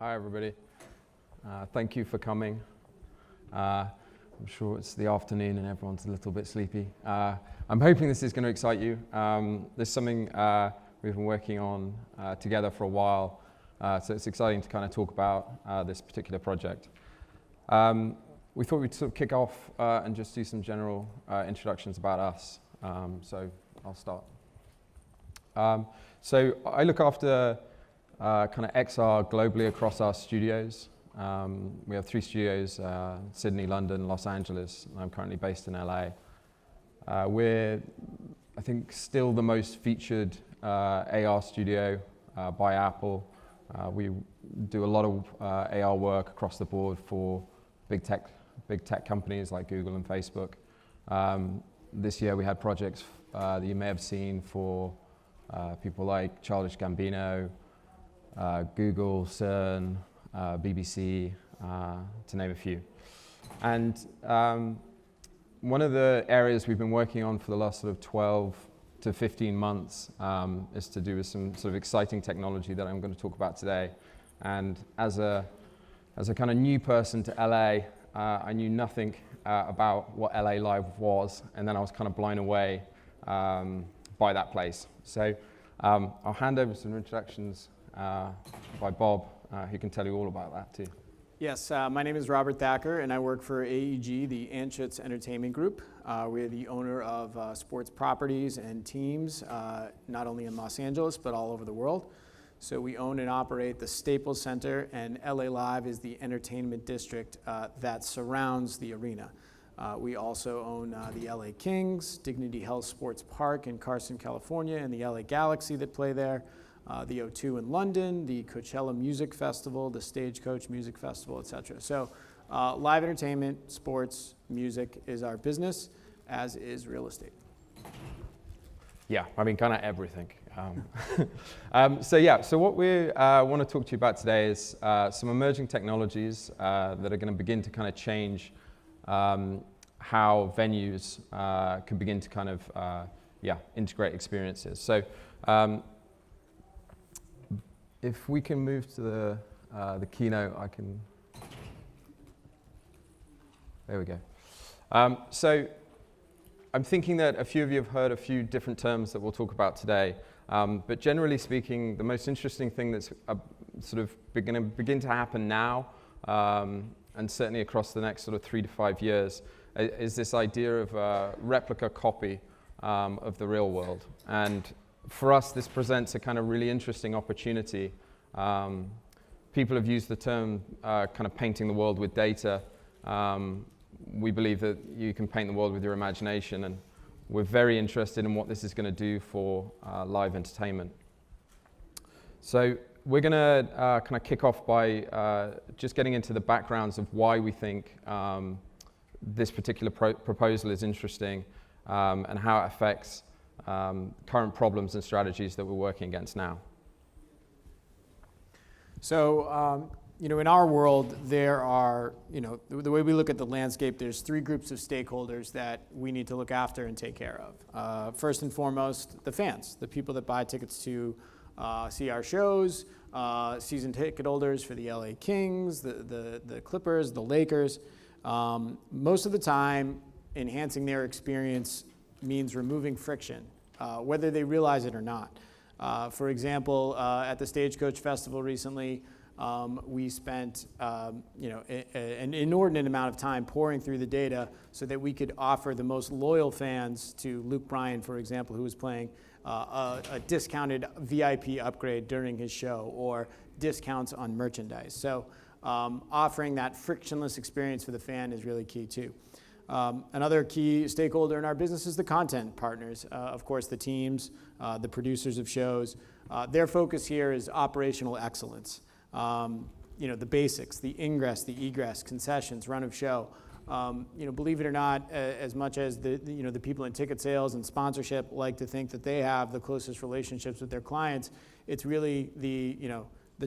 Hi, everybody. Thank you for coming. I'm sure it's the afternoon and everyone's a little bit sleepy. I'm hoping this is going to excite you. This is something we've been working on together for a while, so it's exciting to kind of talk about this particular project. We thought we'd sort of kick off and just do some general introductions about us. So I'll start. So I look after kind of XR globally across our studios. We have 3 studios, Sydney, London, Los Angeles, and I'm currently based in LA. We're, I think, still the most featured AR studio by Apple. We do a lot of AR work across the board for big tech companies like Google and Facebook. This year we had projects that you may have seen for people like Childish Gambino, Google, CERN, BBC, to name a few. And one of the areas we've been working on for the last sort of 12 to 15 months is to do with some sort of exciting technology that I'm going to talk about today. And as a kind of new person to LA, I knew nothing about what LA Live was, and then I was kind of blown away by that place. So I'll hand over some introductions by Bob, who can tell you all about that too. Yes, my name is Robert Thacker, and I work for AEG, the Anschutz Entertainment Group. We're the owner of sports properties and teams, not only in Los Angeles, but all over the world. So we own and operate the Staples Center, and LA Live is the entertainment district that surrounds the arena. We also own the LA Kings, Dignity Health Sports Park in Carson, California, and the LA Galaxy that play there. The O2 in London, the Coachella Music Festival, the Stagecoach Music Festival, etc. So live entertainment, sports, music is our business, as is real estate. Yeah, I mean, kind of everything. So what we want to talk to you about today is some emerging technologies that are going to begin to kind of change how venues can begin to kind of integrate experiences. So if we can move to the keynote, I can. There we go. So I'm thinking that a few of you have heard a few different terms that we'll talk about today. But generally speaking, the most interesting thing that's sort of going to begin to happen now, and certainly across the next sort of 3 to 5 years, is this idea of a replica copy of the real world. And for us, this presents a kind of really interesting opportunity. People have used the term kind of painting the world with data. We believe that you can paint the world with your imagination, and we're very interested in what this is going to do for live entertainment. So we're going to kind of kick off by just getting into the backgrounds of why we think this particular proposal is interesting and how it affects current problems and strategies that we're working against now. So, in our world, there are, the way we look at the landscape, there's 3 groups of stakeholders that we need to look after and take care of. First and foremost, the fans, the people that buy tickets to see our shows, season ticket holders for the LA Kings, the Clippers, the Lakers. Most of the time, enhancing their experience means removing friction, whether they realize it or not. For example, at the Stagecoach Festival recently, we spent an inordinate amount of time pouring through the data so that we could offer the most loyal fans to Luke Bryan, for example, who was playing a discounted VIP upgrade during his show, or discounts on merchandise. So offering that frictionless experience for the fan is really key too. Another key stakeholder in our business is the content partners. Of course, the teams, the producers of shows. Their focus here is operational excellence. The basics, the ingress, the egress, concessions, run of show. Believe it or not, as much as the people in ticket sales and sponsorship like to think that they have the closest relationships with their clients, it's really the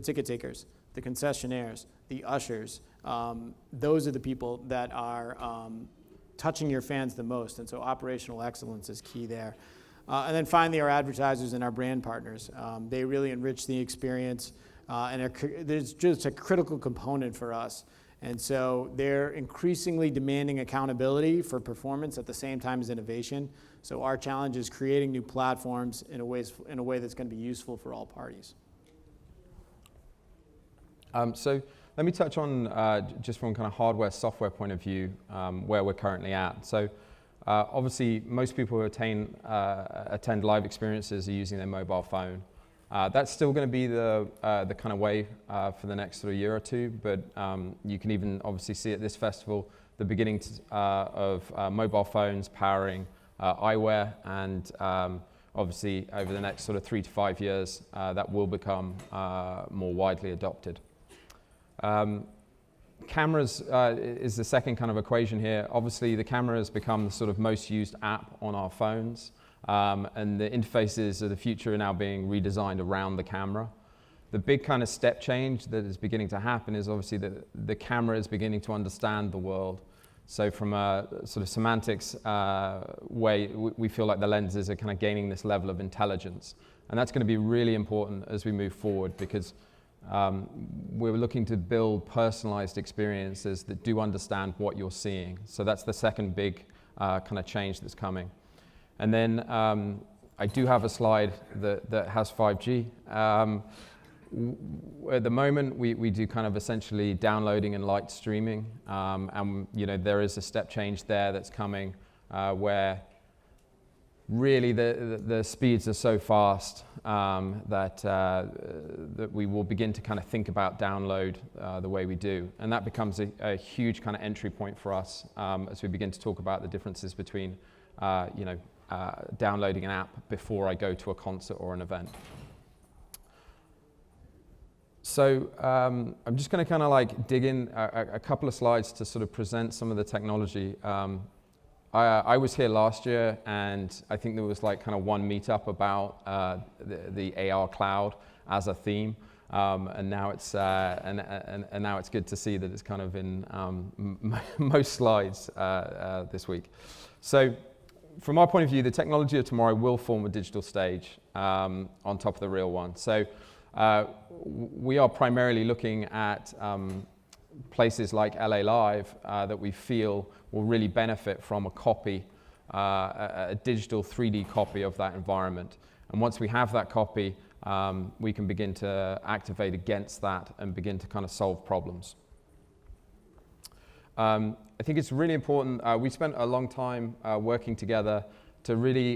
ticket takers, the concessionaires, the ushers. Those are the people that are touching your fans the most, and so operational excellence is key there. And then finally, our advertisers and our brand partners. They really enrich the experience. there's just a critical component for us. And so they're increasingly demanding accountability for performance at the same time as innovation. So our challenge is creating new platforms in a way that's going to be useful for all parties. So let me touch on just from kind of hardware, software point of view, where we're currently at. So obviously, most people who attend live experiences are using their mobile phone. That's still going to be the kind of way for the next sort of year or two, but you can even obviously see at this festival the beginning of mobile phones powering eyewear, and obviously over the next sort of 3 to 5 years that will become more widely adopted. Cameras is the second kind of equation here. Obviously the camera has become the sort of most used app on our phones. And the interfaces of the future are now being redesigned around the camera. The big kind of step change that is beginning to happen is obviously that the camera is beginning to understand the world. So from a sort of semantics way, we feel like the lenses are kind of gaining this level of intelligence. And that's going to be really important as we move forward, because we're looking to build personalized experiences that do understand what you're seeing. So that's the second big kind of change that's coming. And then I do have a slide that has 5G. At the moment, we do kind of essentially downloading and light streaming, and there is a step change there that's coming, where really the speeds are so fast that we will begin to kind of think about download the way we do, and that becomes a huge kind of entry point for us as we begin to talk about the differences between downloading an app before I go to a concert or an event. So I'm just going to kind of like dig in a couple of slides to sort of present some of the technology. I was here last year, and I think there was like kind of one meetup about the AR cloud as a theme, and now it's and now it's good to see that it's kind of in most slides this week. So from our point of view, the technology of tomorrow will form a digital stage on top of the real one. So we are primarily looking at places like LA Live that we feel will really benefit from a copy, a digital 3D copy of that environment. And once we have that copy, we can begin to activate against that and begin to kind of solve problems. I think it's really important. We spent a long time working together to really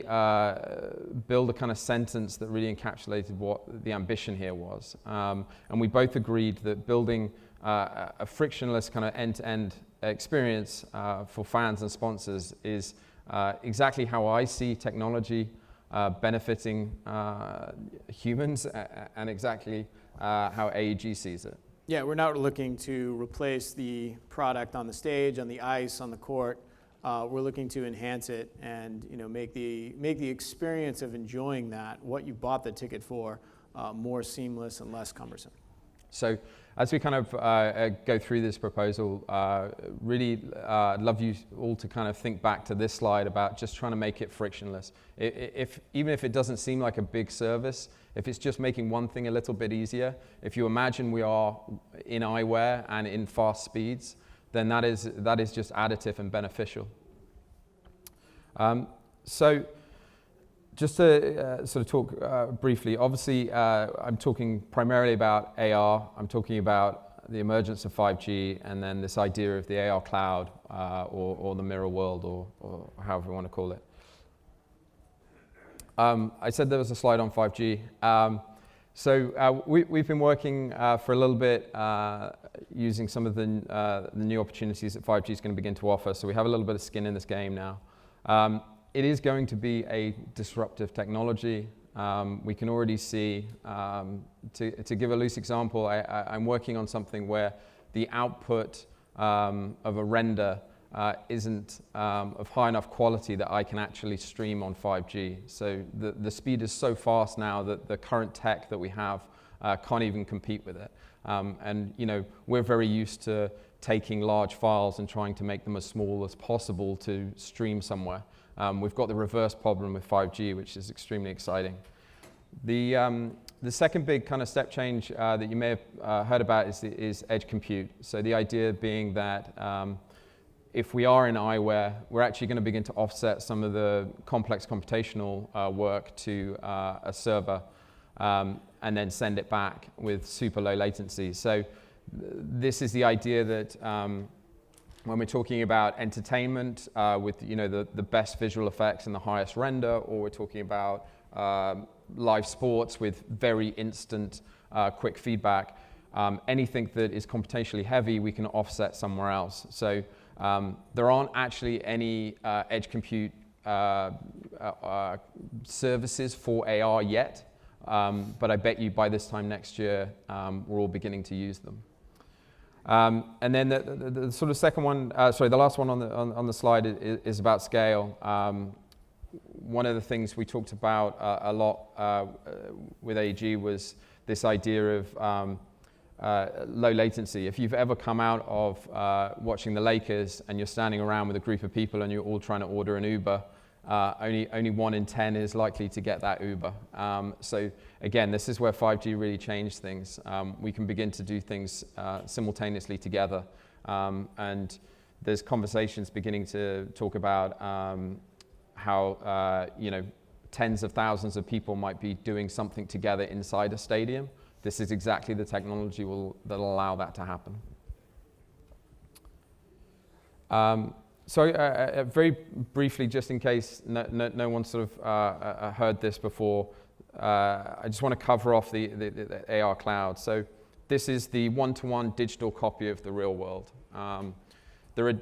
build a kind of sentence that really encapsulated what the ambition here was. And we both agreed that building a frictionless kind of end-to-end experience for fans and sponsors is exactly how I see technology benefiting humans, and exactly how AEG sees it. Yeah, we're not looking to replace the product on the stage, on the ice, on the court. We're looking to enhance it and make the experience of enjoying that, what you bought the ticket for, more seamless and less cumbersome. So as we kind of go through this proposal, really I'd love you all to kind of think back to this slide about just trying to make it frictionless. Even if it doesn't seem like a big service, if it's just making one thing a little bit easier, if you imagine we are in eyewear and in fast speeds, then that is just additive and beneficial. So just to sort of talk briefly, obviously I'm talking primarily about AR, I'm talking about the emergence of 5G, and then this idea of the AR cloud or the mirror world, or however you want to call it. I said there was a slide on 5G. So we've been working for a little bit using some of the new opportunities that 5G is going to begin to offer. So we have a little bit of skin in this game now. It is going to be a disruptive technology. We can already see, to give a loose example, I'm working on something where the output of a render isn't of high enough quality that I can actually stream on 5G. So the speed is so fast now that the current tech that we have can't even compete with it. And we're very used to taking large files and trying to make them as small as possible to stream somewhere. We've got the reverse problem with 5G, which is extremely exciting. The The second big kind of step change that you may have heard about is edge compute. So the idea being that if we are in eyewear, we're actually going to begin to offset some of the complex computational work to a server and then send it back with super low latency. So this is the idea that when we're talking about entertainment with the best visual effects and the highest render, or we're talking about live sports with very instant quick feedback, anything that is computationally heavy we can offset somewhere else. So there aren't actually any edge compute services for AR yet, but I bet you by this time next year we're all beginning to use them. And then the sort of second one, the last one on the slide is about scale. One of the things we talked about a lot with AEG was this idea of low latency. If you've ever come out of watching the Lakers and you're standing around with a group of people and you're all trying to order an Uber, only 1 in 10 is likely to get that Uber. So again, this is where 5G really changed things. We can begin to do things simultaneously together. And there's conversations beginning to talk about how tens of thousands of people might be doing something together inside a stadium. This is exactly the technology that'll allow that to happen. So very briefly, just in case no one sort of heard this before, I just want to cover off the AR cloud. So this is the one-to-one digital copy of the real world. There are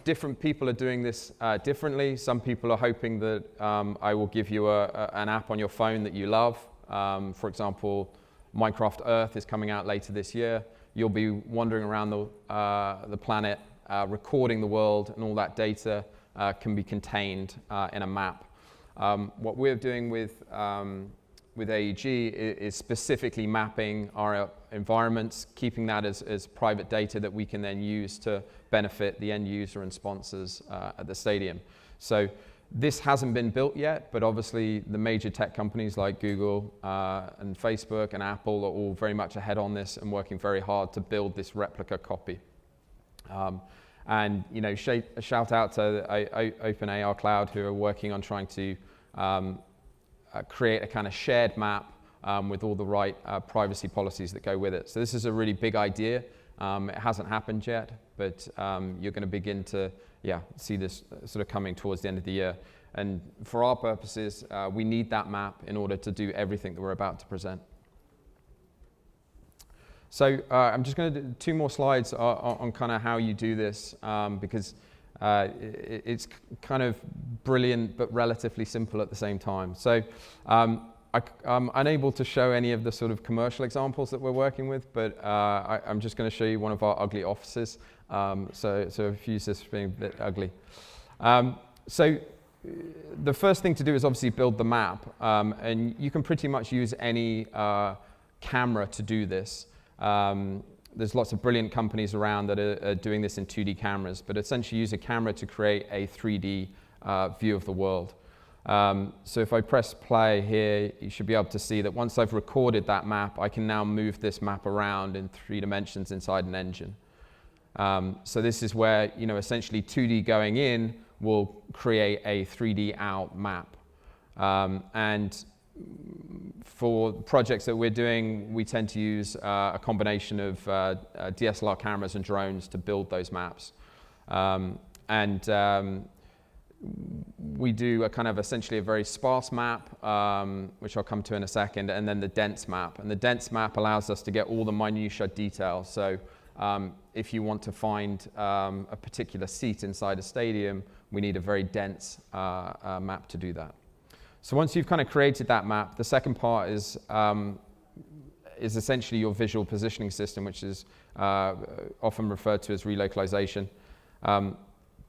different people are doing this differently. Some people are hoping that I will give you an app on your phone that you love. For example, Minecraft Earth is coming out later this year. You'll be wandering around the planet, recording the world, and all that data can be contained in a map. What we're doing with AEG is specifically mapping our environments, keeping that as private data that we can then use to benefit the end user and sponsors at the stadium. So this hasn't been built yet, but obviously the major tech companies like Google and Facebook and Apple are all very much ahead on this and working very hard to build this replica copy. And shout out to OpenAR Cloud, who are working on trying to create a kind of shared map with all the right privacy policies that go with it. So this is a really big idea. It hasn't happened yet, but you're going to begin to see this sort of coming towards the end of the year. And for our purposes, we need that map in order to do everything that we're about to present. So I'm just going to do 2 more slides on kind of how you do this, because it's kind of brilliant but relatively simple at the same time. So I'm unable to show any of the sort of commercial examples that we're working with, but I'm just going to show you one of our ugly offices. So excuse this for being a bit ugly. So the first thing to do is obviously build the map, and you can pretty much use any camera to do this. There's lots of brilliant companies around that are doing this in 2D cameras, but essentially use a camera to create a 3D view of the world. So if I press play here, you should be able to see that once I've recorded that map, I can now move this map around in 3 dimensions inside an engine. So this is where, essentially 2D going in will create a 3D out map. And for projects that we're doing, we tend to use a combination of DSLR cameras and drones to build those maps. We do a kind of essentially a very sparse map, which I'll come to in a second, and then the dense map. And the dense map allows us to get all the minutiae detail. So if you want to find a particular seat inside a stadium, we need a very dense map to do that. So once you've kind of created that map, the second part is essentially your visual positioning system, which is often referred to as relocalization.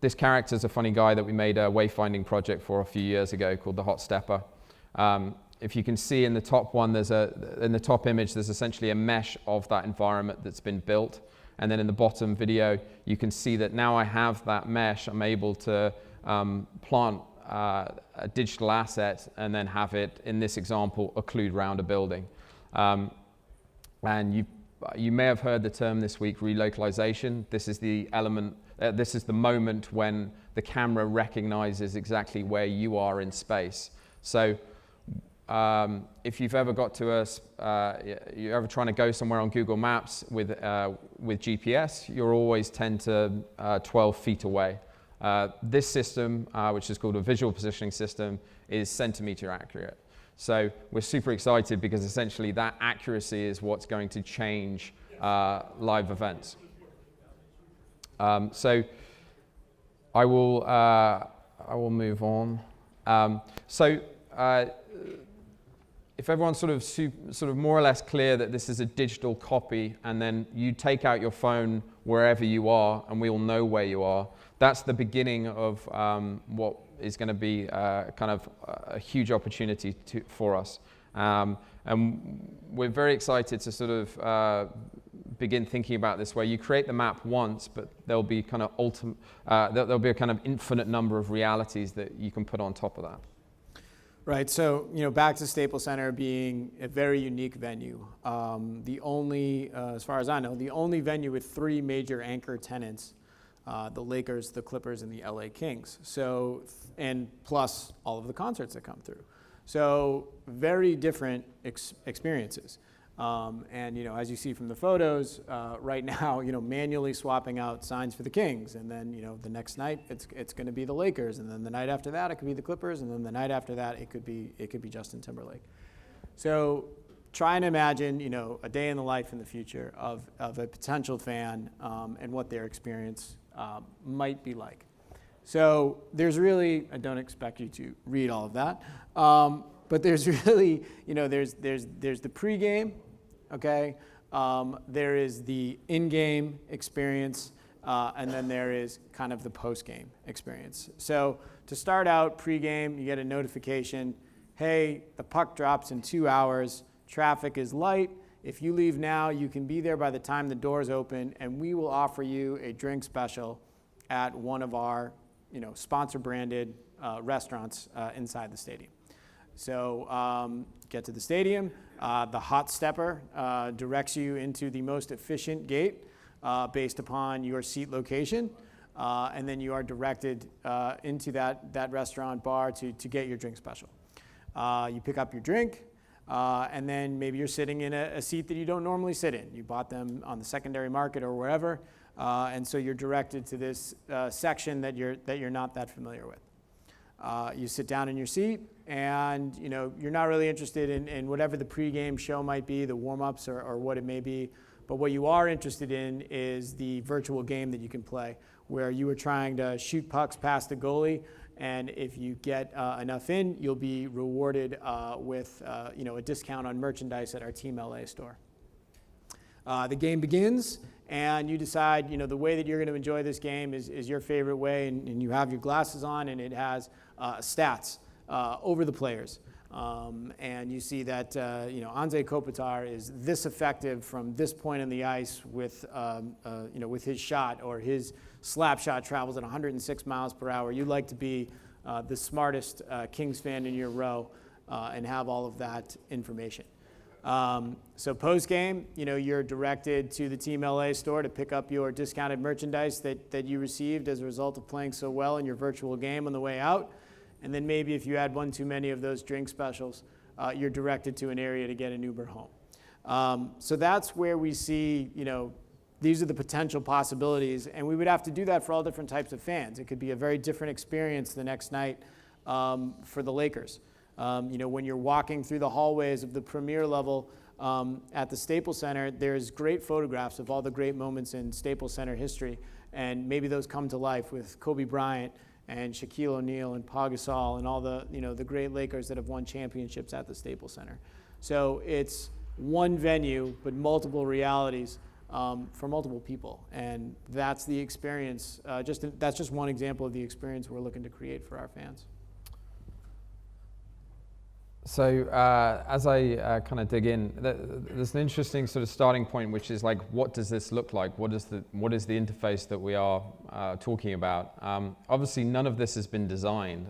This character is a funny guy that we made a wayfinding project for a few years ago called the Hot Stepper. If you can see in the top one, in the top image, there's essentially a mesh of that environment that's been built. And then in the bottom video, you can see that now I have that mesh, I'm able to plant a digital asset and then have it, in this example, occlude around a building. And you may have heard the term this week, relocalization. This is the element, this is the moment when the camera recognizes exactly where you are in space. So if you've ever got to you're ever trying to go somewhere on Google Maps with GPS, you're always 10 to 12 feet away. This system, which is called a visual positioning system, is centimeter accurate. So we're super excited because essentially that accuracy is what's going to change live events. So I will move on. If everyone's sort of more or less clear that this is a digital copy, and then you take out your phone wherever you are, and we all know where you are, that's the beginning of what is going to be kind of a huge opportunity for us. And we're very excited to sort of begin thinking about this, where you create the map once, but there'll be kind of there'll be a kind of infinite number of realities that you can put on top of that. Right, so back to Staples Center being a very unique venue. The only, as far as I know, the only venue with 3 major anchor tenants, the Lakers, the Clippers, and the LA Kings. So, and plus all of the concerts that come through. So very different experiences. And as you see from the photos, right now, manually swapping out signs for the Kings, and then the next night it's going to be the Lakers, and then the night after that it could be the Clippers, and then the night after that it could be Justin Timberlake. So try and imagine a day in the life in the future of a potential fan and what their experience might be like. So there's really, I don't expect you to read all of that, but there's really there's the pregame. Okay, there is the in-game experience, and then there is kind of the post-game experience. So to start out, pre-game, you get a notification, hey, the puck drops in 2 hours, traffic is light. If you leave now, you can be there by the time the doors open, and we will offer you a drink special at one of our sponsor-branded restaurants inside the stadium. So get to the stadium. The hot stepper directs you into the most efficient gate based upon your seat location, and then you are directed into that restaurant bar to get your drink special. You pick up your drink, and then maybe you're sitting in a seat that you don't normally sit in. You bought them on the secondary market or wherever, and so you're directed to this section that you're not that familiar with. You sit down in your seat, and you're not really interested in whatever the pregame show might be, the warm-ups or what it may be, but what you are interested in is the virtual game that you can play, where you are trying to shoot pucks past the goalie, and if you get enough in, you'll be rewarded with a discount on merchandise at our Team LA store. The game begins, and you decide the way that you're going to enjoy this game is your favorite way, and you have your glasses on, and it has stats over the players. And you see that Anze Kopitar is this effective from this point on the ice with his shot, or his slap shot travels at 106 miles per hour. You'd like to be the smartest Kings fan in your row and have all of that information. So post-game, you're directed to the Team LA store to pick up your discounted merchandise that you received as a result of playing so well in your virtual game on the way out. And then maybe if you had one too many of those drink specials, you're directed to an area to get an Uber home. So that's where we see, these are the potential possibilities, and we would have to do that for all different types of fans. It could be a very different experience the next night for the Lakers. When you're walking through the hallways of the premier level at the Staples Center, there's great photographs of all the great moments in Staples Center history, and maybe those come to life with Kobe Bryant and Shaquille O'Neal and Pau Gasol and all the the great Lakers that have won championships at the Staples Center. So it's one venue, but multiple realities for multiple people, and that's the experience. That's just one example of the experience we're looking to create for our fans. So as I kind of dig in, there's an interesting sort of starting point, which is like, what does this look like? What is the interface that we are talking about? Obviously, none of this has been designed,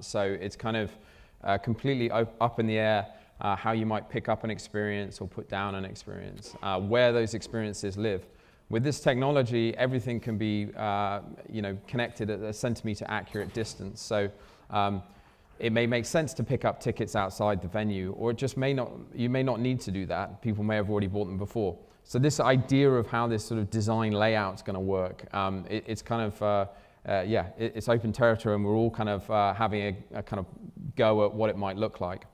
so it's kind of completely up in the air. how you might pick up an experience or put down an experience, where those experiences live. With this technology, everything can be connected at a centimeter accurate distance. So it may make sense to pick up tickets outside the venue, or it just may not. You may not need to do that. People may have already bought them before. So this idea of how this sort of design layout is going to work, it's kind of it's open territory, and we're all kind of having a kind of go at what it might look like.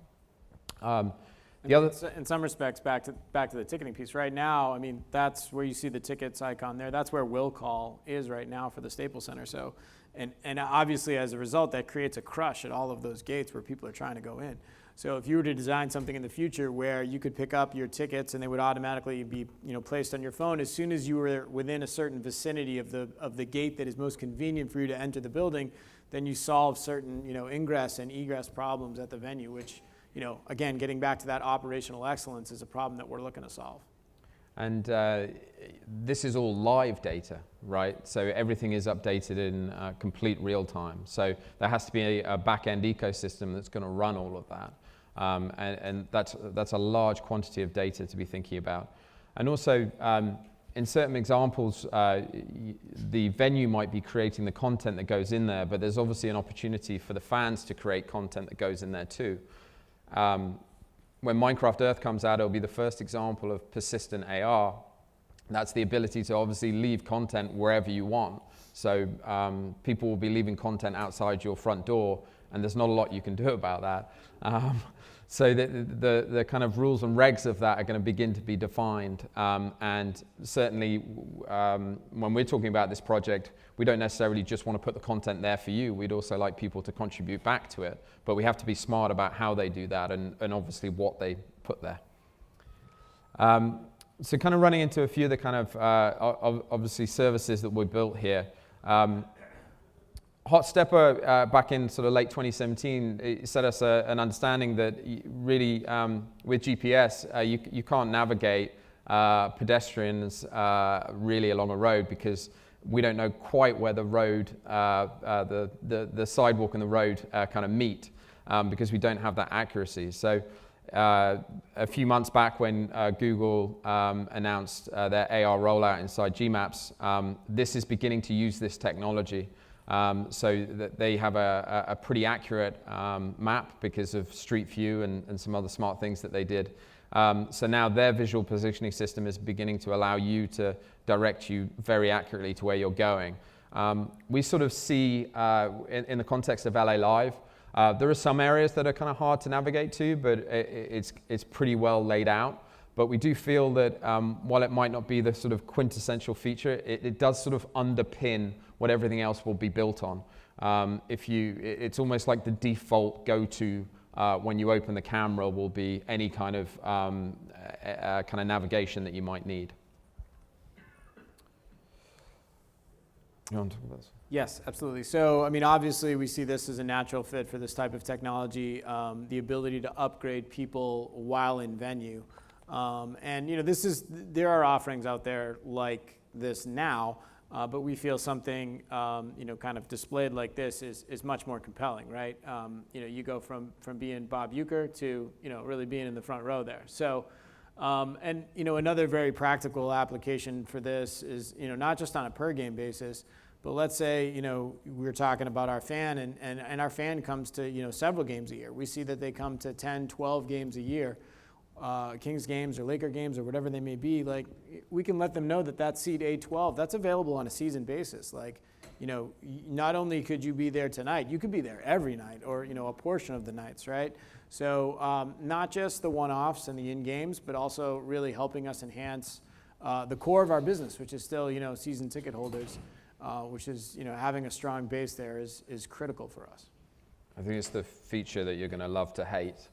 In some respects, back to the ticketing piece. Right now, I mean, that's where you see the tickets icon there. That's where Will Call is right now for the Staples Center. So, and obviously as a result, that creates a crush at all of those gates where people are trying to go in. So if you were to design something in the future where you could pick up your tickets and they would automatically be placed on your phone as soon as you were within a certain vicinity of the gate that is most convenient for you to enter the building, then you solve certain ingress and egress problems at the venue, which again, getting back to that operational excellence is a problem that we're looking to solve. And this is all live data, right? So everything is updated in complete real time. So there has to be a back-end ecosystem that's going to run all of that. And that's a large quantity of data to be thinking about. And also, in certain examples, the venue might be creating the content that goes in there, but there's obviously an opportunity for the fans to create content that goes in there too. When Minecraft Earth comes out, it'll be the first example of persistent AR. That's the ability to obviously leave content wherever you want. So people will be leaving content outside your front door, and there's not a lot you can do about that. So the kind of rules and regs of that are going to begin to be defined. And certainly when we're talking about this project, we don't necessarily just want to put the content there for you. We'd also like people to contribute back to it. But we have to be smart about how they do that and obviously what they put there. So kind of running into a few of the kind of obviously services that we built here. HotStepper back in sort of late 2017 it set us an understanding that really with GPS you can't navigate pedestrians really along a road because we don't know quite where the road, the sidewalk and the road kind of meet because we don't have that accuracy. So a few months back when Google announced their AR rollout inside GMaps, this is beginning to use this technology. So that they have a pretty accurate map because of Street View and some other smart things that they did. So now their visual positioning system is beginning to allow you to direct you very accurately to where you're going. We sort of see, in the context of LA Live, there are some areas that are kind of hard to navigate to, but it's pretty well laid out. But we do feel that while it might not be the sort of quintessential feature, it does sort of underpin what everything else will be built on. It's almost like the default go-to when you open the camera will be any kind of navigation that you might need. You want to talk about this? Yes, absolutely. So, I mean, obviously we see this as a natural fit for this type of technology, the ability to upgrade people while in venue. And there are offerings out there like this now, but we feel something kind of displayed like this is much more compelling, right? You go from being Bob Uecker to really being in the front row there. So, another very practical application for this is not just on a per game basis, but let's say we're talking about our fan and our fan comes to several games a year. We see that they come to 10, 12 games a year. Kings games or Laker games or whatever they may be, like we can let them know that seat A12, that's available on a season basis. Like, not only could you be there tonight, you could be there every night or, a portion of the nights, right? So not just the one-offs and the in-games, but also really helping us enhance the core of our business, which is still, season ticket holders, which is, having a strong base there is critical for us. I think it's the feature that you're going to love to hate.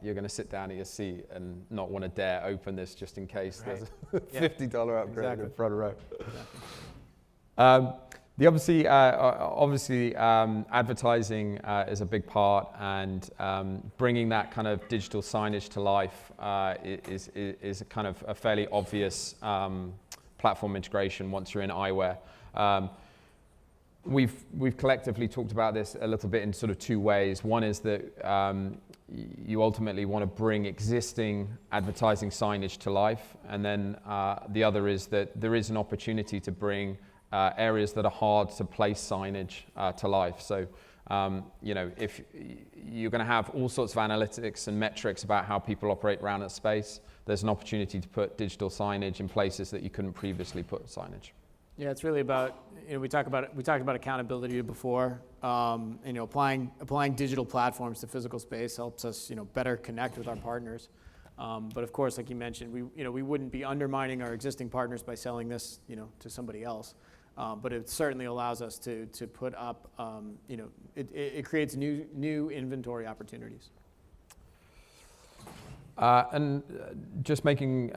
You're going to sit down in your seat and not want to dare open this just in case there's a $50 upgrade in front row. Exactly. Obviously, advertising is a big part, and bringing that kind of digital signage to life is a kind of a fairly obvious platform integration once you're in eyewear. We've collectively talked about this a little bit in sort of two ways. One is that you ultimately want to bring existing advertising signage to life, and then the other is that there is an opportunity to bring areas that are hard to place signage to life. So if you're going to have all sorts of analytics and metrics about how people operate around a space, there's an opportunity to put digital signage in places that you couldn't previously put signage. Yeah, it's really about, we talked about accountability before. Applying digital platforms to physical space helps us, better connect with our partners. But of course, like you mentioned, we wouldn't be undermining our existing partners by selling this, to somebody else. But it certainly allows us to put up, it creates new inventory opportunities. And just making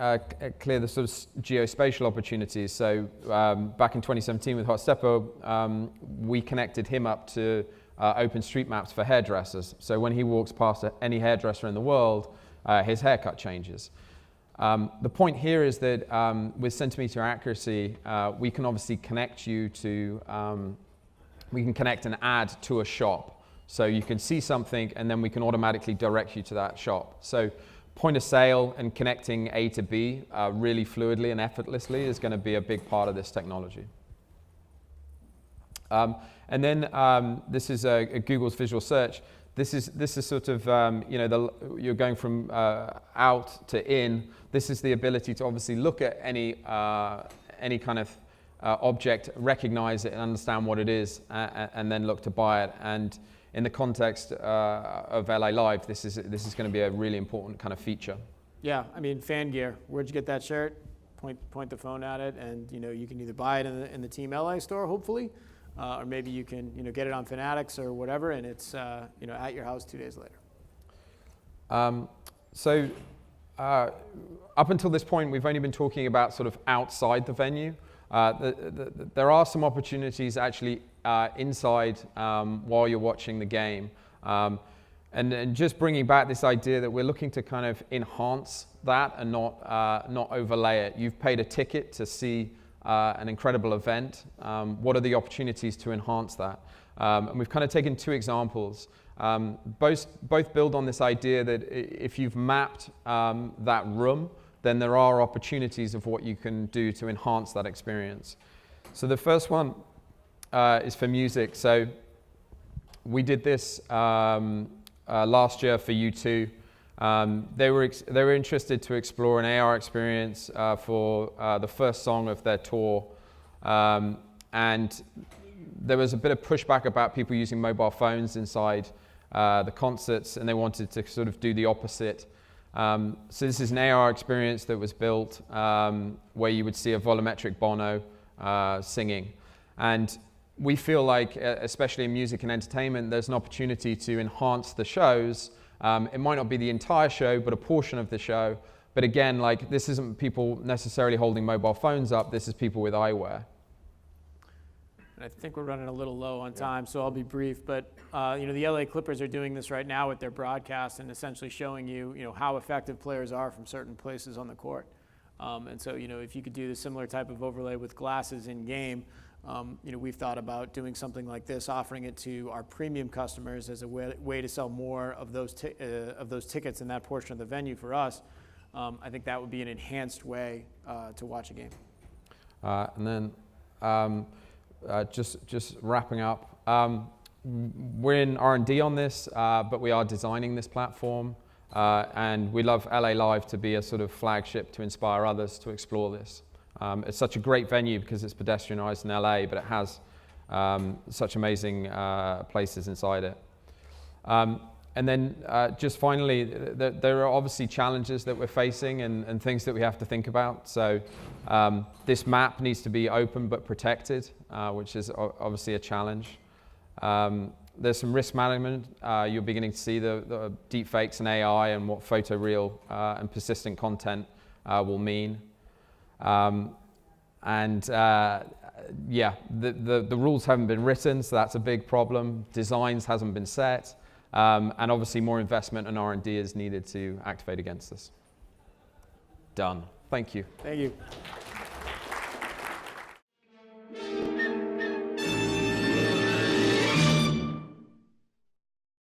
clear the sort of geospatial opportunities. So back in 2017 with Hotstepo, we connected him up to OpenStreetMaps for hairdressers. So when he walks past any hairdresser in the world, his haircut changes. The point here is that with centimeter accuracy, we can obviously connect you to, we can connect an ad to a shop. So you can see something and then we can automatically direct you to that shop. So point of sale and connecting A to B really fluidly and effortlessly is going to be a big part of this technology. And then this is Google's visual search. This is sort of, you're going from out to in. This is the ability to obviously look at any kind of object, recognize it and understand what it is, and then look to buy it. And in the context of LA Live, this is going to be a really important kind of feature. Yeah, I mean, fan gear. Where'd you get that shirt? Point the phone at it, and you can either buy it in the Team LA store, hopefully, or maybe you can get it on Fanatics or whatever, and it's at your house 2 days later. So up until this point, we've only been talking about sort of outside the venue. There are some opportunities actually inside while you're watching the game. And just bringing back this idea that we're looking to kind of enhance that and not overlay it. You've paid a ticket to see an incredible event. What are the opportunities to enhance that? And we've kind of taken two examples. Both build on this idea that if you've mapped that room, then there are opportunities of what you can do to enhance that experience. So the first one is for music. So we did this last year for U2. They were interested to explore an AR experience for the first song of their tour, and there was a bit of pushback about people using mobile phones inside the concerts, and they wanted to sort of do the opposite. So this is an AR experience that was built where you would see a volumetric Bono singing. And we feel like, especially in music and entertainment, there's an opportunity to enhance the shows. It might not be the entire show, but a portion of the show. But again, like, this isn't people necessarily holding mobile phones up, this is people with eyewear. And I think we're running a little low on time, so I'll be brief. But the LA Clippers are doing this right now with their broadcast and essentially showing you, how effective players are from certain places on the court. And so, if you could do the similar type of overlay with glasses in game, we've thought about doing something like this, offering it to our premium customers as a way to sell more of those tickets in that portion of the venue for us. I think that would be an enhanced way to watch a game. And then. Just wrapping up, we're in R&D on this, but we are designing this platform, and we love LA Live to be a sort of flagship to inspire others to explore this. It's such a great venue because it's pedestrianized in LA, but it has such amazing places inside it. And then just finally, there are obviously challenges that we're facing and things that we have to think about. So this map needs to be open but protected, which is obviously a challenge. There's some risk management. You're beginning to see the deep fakes and AI and what photoreal and persistent content will mean. The rules haven't been written, so that's a big problem. Designs hasn't been set. And obviously more investment and R&D is needed to activate against this. Done. Thank you. Thank you.